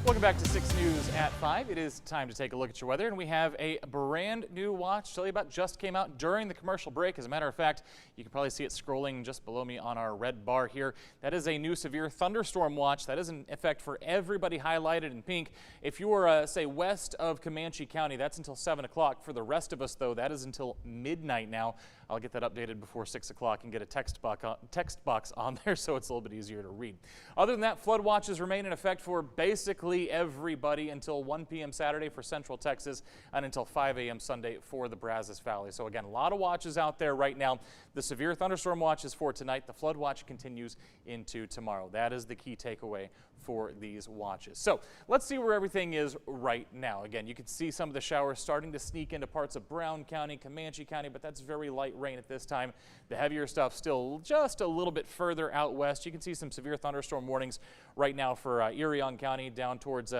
Welcome back to 6 News at 5. It is time to take a look at your weather, and we have a brand new watch to tell you about. Just came out during the commercial break. As a matter of fact, you can probably see it scrolling just below me on our red bar here. That is a new severe thunderstorm watch that is in effect for everybody, highlighted in pink. If you are, say, west of Comanche County, that's until 7 o'clock. For the rest of us, though, that is until midnight now. I'll get that updated before 6 o'clock and get a text box on there so it's a little bit easier to read. Other than that, flood watches remain in effect for basically everybody until 1 p.m. Saturday for Central Texas and until 5 a.m. Sunday for the Brazos Valley. So again, a lot of watches out there right now. The severe thunderstorm watch is for tonight. The flood watch continues into tomorrow. That is the key takeaway for these watches. So let's see where everything is right now. Again, you can see some of the showers starting to sneak into parts of Brown County, Comanche County, but that's very light rain at this time. The heavier stuff still just a little bit further out west. You can see some severe thunderstorm warnings right now for Erie County down towards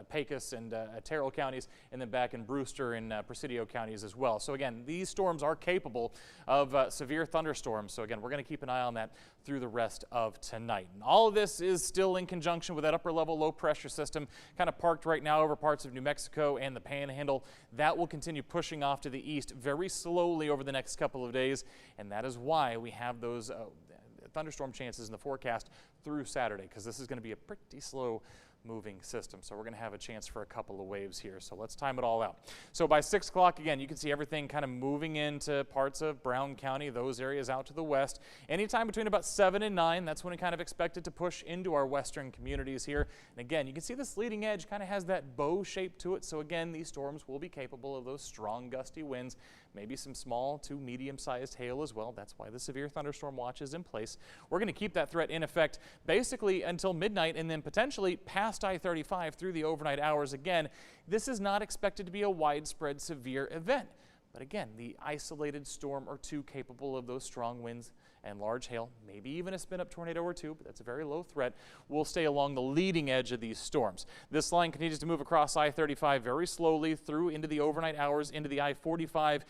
Pecos and Terrell counties, and then back in Brewster and Presidio counties as well. So again, these storms are capable of severe thunderstorms. So again, we're going to keep an eye on that through the rest of tonight. And all of this is still in conjunction with that upper level low pressure system kind of parked right now over parts of New Mexico and the Panhandle. That will continue pushing off to the east very slowly over the next couple of days, and that is why we have those thunderstorm chances in the forecast through Saturday, because this is going to be a pretty slow moving system. So we're going to have a chance for a couple of waves here. So let's time it all out. So by 6 o'clock, again, you can see everything kind of moving into parts of Brown County, those areas out to the west. Anytime between about 7 and 9, that's when we kind of expect it to push into our western communities here. And again, you can see this leading edge kind of has that bow shape to it. So again, these storms will be capable of those strong gusty winds, maybe some small to medium-sized hail as well. That's why the severe thunderstorm watch is in place. We're going to keep that threat in effect basically until midnight, and then potentially past I-35 through the overnight hours. Again, this is not expected to be a widespread severe event. But again, the isolated storm or two capable of those strong winds and large hail, maybe even a spin-up tornado or two, but that's a very low threat, will stay along the leading edge of these storms. This line continues to move across I-35 very slowly through into the overnight hours, into the I-45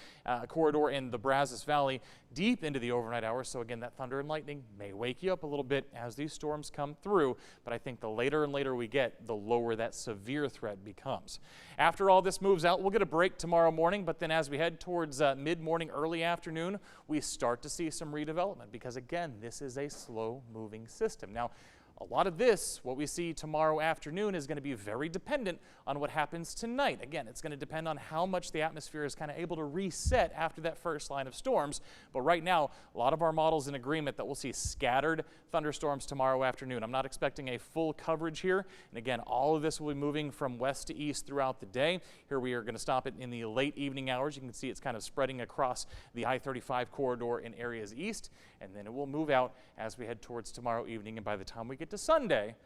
corridor in the Brazos Valley, deep into the overnight hours. So again, that thunder and lightning may wake you up a little bit as these storms come through, but I think the later and later we get, the lower that severe threat becomes. After all this moves out, we'll get a break tomorrow morning, but then as we head towards mid-morning, early afternoon, we start to see some redevelopment, because again, this is a slow-moving system. Now, a lot of this, what we see tomorrow afternoon, is going to be very dependent on what happens tonight. Again, it's going to depend on how much the atmosphere is kind of able to reset after that first line of storms. But right now, a lot of our models in agreement that we'll see scattered thunderstorms tomorrow afternoon. I'm not expecting a full coverage here. And again, all of this will be moving from west to east throughout the day. Here we are going to stop it in the late evening hours. You can see it's kind of spreading across the I-35 corridor in areas east, and then it will move out as we head towards tomorrow evening. And by the time we get to Sunday,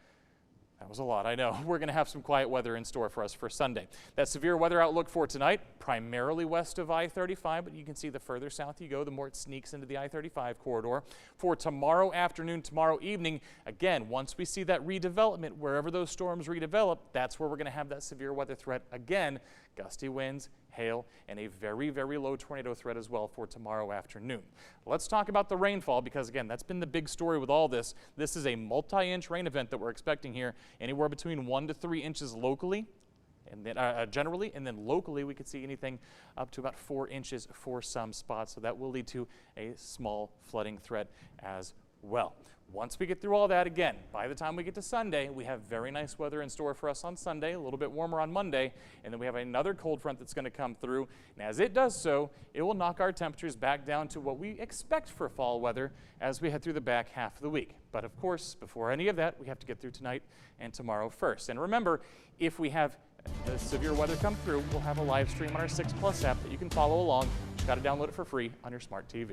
that was a lot, I know. We're going to have some quiet weather in store for us for Sunday. That severe weather outlook for tonight, primarily west of I-35, but you can see the further south you go, the more it sneaks into the I-35 corridor. For tomorrow afternoon, tomorrow evening, again, once we see that redevelopment, wherever those storms redevelop, that's where we're going to have that severe weather threat again. Gusty winds, hail, and a very, very low tornado threat as well for tomorrow afternoon. Let's talk about the rainfall, because again, that's been the big story with all this. This is a multi-inch rain event that we're expecting here, anywhere between 1 to 3 inches locally, and then generally, and then locally we could see anything up to about 4 inches for some spots. So that will lead to a small flooding threat as well. Once we get through all that, again, by the time we get to Sunday, we have very nice weather in store for us on Sunday, a little bit warmer on Monday, and then we have another cold front that's going to come through. And as it does so, it will knock our temperatures back down to what we expect for fall weather as we head through the back half of the week. But of course, before any of that, we have to get through tonight and tomorrow first. And remember, if we have severe weather come through, we'll have a live stream on our 6 Plus app that you can follow along. You've got to download it for free on your smart TV.